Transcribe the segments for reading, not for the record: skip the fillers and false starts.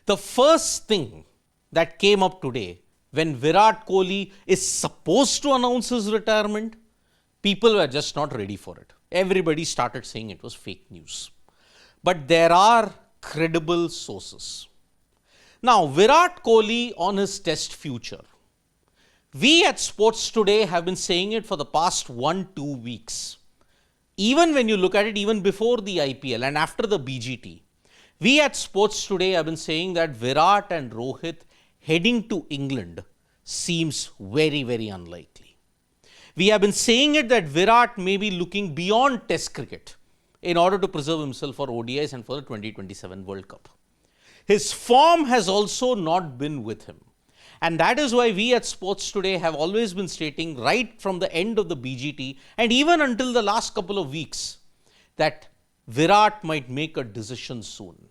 The first thing that came up today when Virat Kohli is supposed to announce his retirement, people were just not ready for it. Everybody started saying it was fake news. But there are credible sources. Now, Virat Kohli on his test future. We at Sports Today have been saying it for the past 1-2 weeks. Even when you look at it, even before the IPL and after the BGT, we at Sports Today have been saying that Virat and Rohit heading to England seems very, very unlikely. We have been saying it that Virat may be looking beyond Test cricket in order to preserve himself for ODIs and for the 2027 World Cup. His form has also not been with him. And that is why we at Sports Today have always been stating right from the end of the BGT and even until the last couple of weeks that Virat might make a decision soon.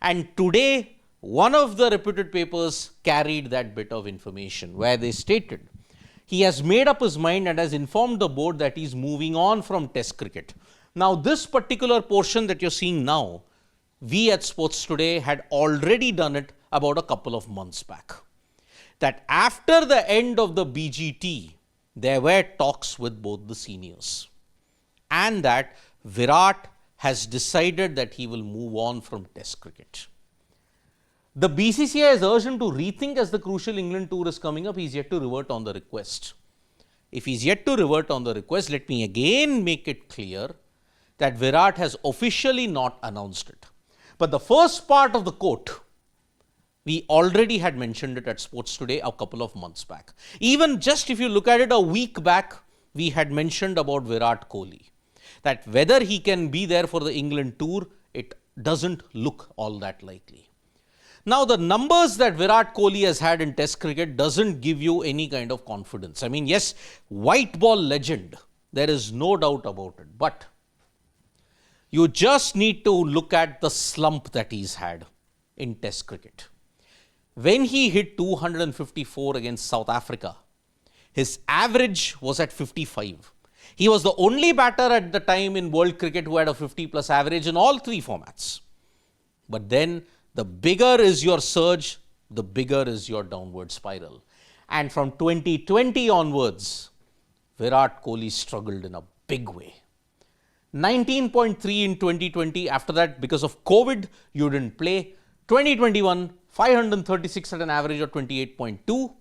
And today, one of the reputed papers carried that bit of information where they stated he has made up his mind and has informed the board that he is moving on from Test cricket. Now, this particular portion that you're seeing now, we at Sports Today had already done it about a couple of months back. That after the end of the BGT, there were talks with both the seniors. And that Virat has decided that he will move on from Test cricket. The BCCI has urged him to rethink as the crucial England tour is coming up. He's yet to revert on the request. If he's yet to revert on the request, let me again make it clear that Virat has officially not announced it. But the first part of the quote, we already had mentioned it at Sports Today a couple of months back. Even just if you look at it a week back, we had mentioned about Virat Kohli. That whether he can be there for the England tour, it doesn't look all that likely. Now, the numbers that Virat Kohli has had in Test cricket doesn't give you any kind of confidence. I mean, yes, white ball legend, there is no doubt about it. But you just need to look at the slump that he's had in Test cricket. When he hit 254 against South Africa, his average was at 55. He was the only batter at the time in world cricket who had a 50+ average in all three formats. But then the bigger is your surge, the bigger is your downward spiral. And from 2020 onwards, Virat Kohli struggled in a big way. 19.3 in 2020. After that, because of COVID, you didn't play. 2021, 536 at an average of 28.2.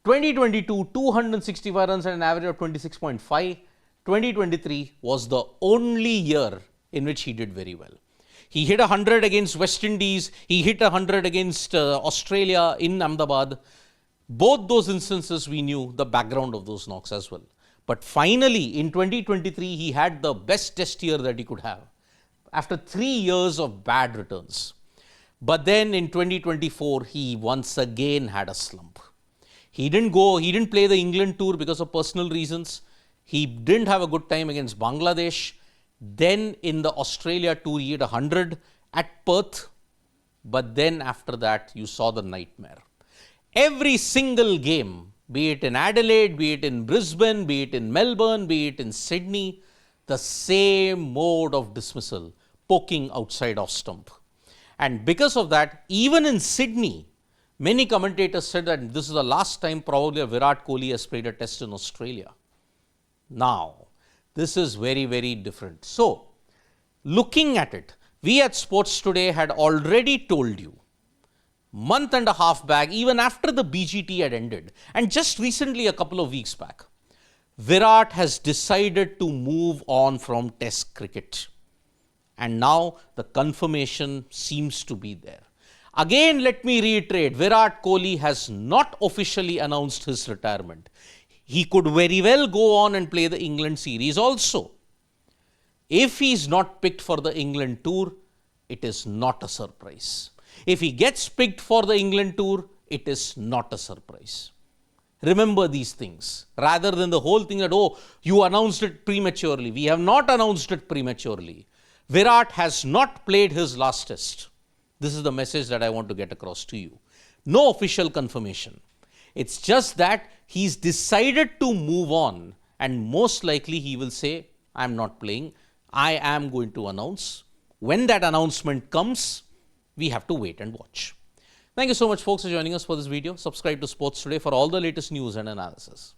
2022, 265 runs at an average of 26.5. 2023 was the only year in which he did very well. He hit 100 against West Indies. He hit 100 against Australia in Ahmedabad. Both those instances, we knew the background of those knocks as well. But finally, in 2023, he had the best test year that he could have after 3 years of bad returns. But then in 2024, he once again had a slump. He didn't play the England tour because of personal reasons. He didn't have a good time against Bangladesh. Then in the Australia tour, he hit 100 at Perth. But then after that, you saw the nightmare. Every single game, be it in Adelaide, be it in Brisbane, be it in Melbourne, be it in Sydney, the same mode of dismissal, poking outside off stump. And because of that, even in Sydney, many commentators said that this is the last time probably Virat Kohli has played a test in Australia. Now, this is very, very different. So, looking at it, we at Sports Today had already told you, month and a half back, even after the BGT had ended, and just recently a couple of weeks back, Virat has decided to move on from Test cricket. And now the confirmation seems to be there. Again, let me reiterate, Virat Kohli has not officially announced his retirement. He could very well go on and play the England series also. If he's not picked for the England tour, it is not a surprise. If he gets picked for the England tour, it is not a surprise. Remember these things, rather than the whole thing that, oh, you announced it prematurely. We have not announced it prematurely. Virat has not played his last test. This is the message that I want to get across to you. No official confirmation. It's just that he's decided to move on, and most likely he will say, I'm not playing. I am going to announce. When that announcement comes, We have to wait and watch. Thank you so much, folks, for joining us for this video. Subscribe to Sports Today for all the latest news and analysis.